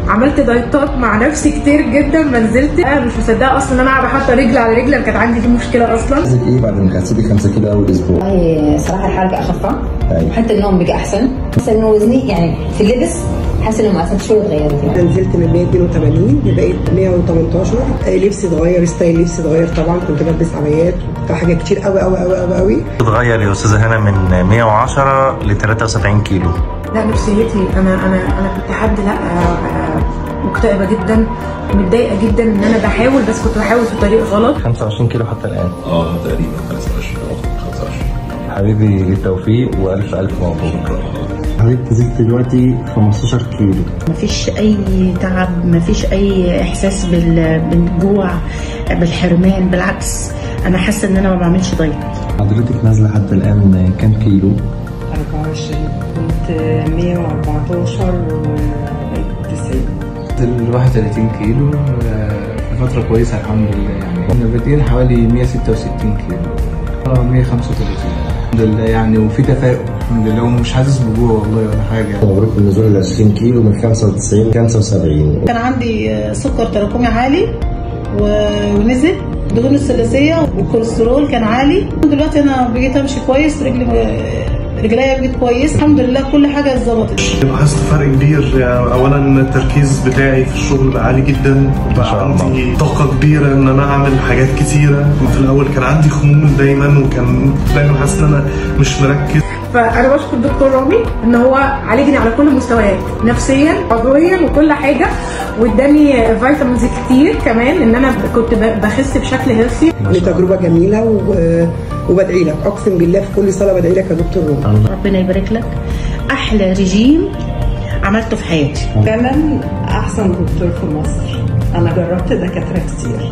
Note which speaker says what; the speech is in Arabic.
Speaker 1: عملت دايتات مع نفسي كتير جدا، ما نزلت. انا مش مصدقه اصلا ان انا قاعده حاطه رجل على رجل، انا كانت عندي دي مشكله اصلا.
Speaker 2: حاسك ايه بعد ما خسيتي 5 كيلو اول اسبوع؟
Speaker 3: صراحه الحركه اخف، وحتى النوم بقى احسن، بس انه وزني يعني في اللبس حاسه انه مقاسات شويه اتغيرت.
Speaker 4: يعني نزلت من 182 لبقيت 118. لبسي اتغير، ستايل لبسي اتغير طبعا، كنت بلبس عبايات وحاجات كتير قوي قوي قوي قوي قوي.
Speaker 5: اتغير يا استاذه هنا من 110 ل 73 كيلو.
Speaker 1: لا نفسيتي انا كنت حد لا مكتئبه جدا، متضايقه جدا ان انا بحاول، بس كنت بحاول في طريق غلط.
Speaker 5: 25 كيلو حتى الان.
Speaker 2: تقريبا 25 او 25.
Speaker 5: حبيبي بالتوفيق والف الف مبروك.
Speaker 2: حضرتك نزلت دلوقتي 15 كيلو.
Speaker 6: مفيش اي تعب، مفيش اي احساس بالجوع بالحرمان، بالعكس انا حاسه ان انا ما بعملش دايت.
Speaker 2: حضرتك نازله حتى الان كام كيلو؟
Speaker 4: 24. كنت 114 وبقيت 90.
Speaker 7: 31 كيلو في فترة كويسة الحمد لله. يعني كنا بادئين حوالي 166 كيلو، 135 الحمد لله يعني، وفي تفاؤل الحمد لله، ومش حاسس بجوع والله ولا حاجة.
Speaker 2: مبروك النزول ال 20 كيلو من 95 ل 75.
Speaker 6: كان عندي سكر تراكمي عالي ونزل، دهون الثلاثيه والكوليسترول كان عالي. دلوقتي انا بقيت امشي كويس، رجليا بقت كويس الحمد لله، كل حاجه اتظبطت.
Speaker 8: لاحظت فرق كبير. اولا التركيز بتاعي في الشغل بقى عالي جدا، بقى عندي طاقه كبيره ان انا اعمل حاجات كتيره. في الاول كان عندي خمول دايما، وكان دايما حاسس ان انا مش مركز.
Speaker 1: فانا بشكر الدكتور رامي ان هو عالجني على كل المستويات، نفسيا عضويا وكل حاجه، واداني فيتامينز كتير كمان، ان انا كنت بخس بشكل هيلثي.
Speaker 4: دي تجربه جميله وبدعي لك، اقسم بالله في كل صلاه بدعي لك يا دكتور رامي.
Speaker 6: ربنا يبارك لك، احلى رجيم عملته في حياتي.
Speaker 9: فعلا احسن دكتور في مصر، انا جربت دكاتره كتير.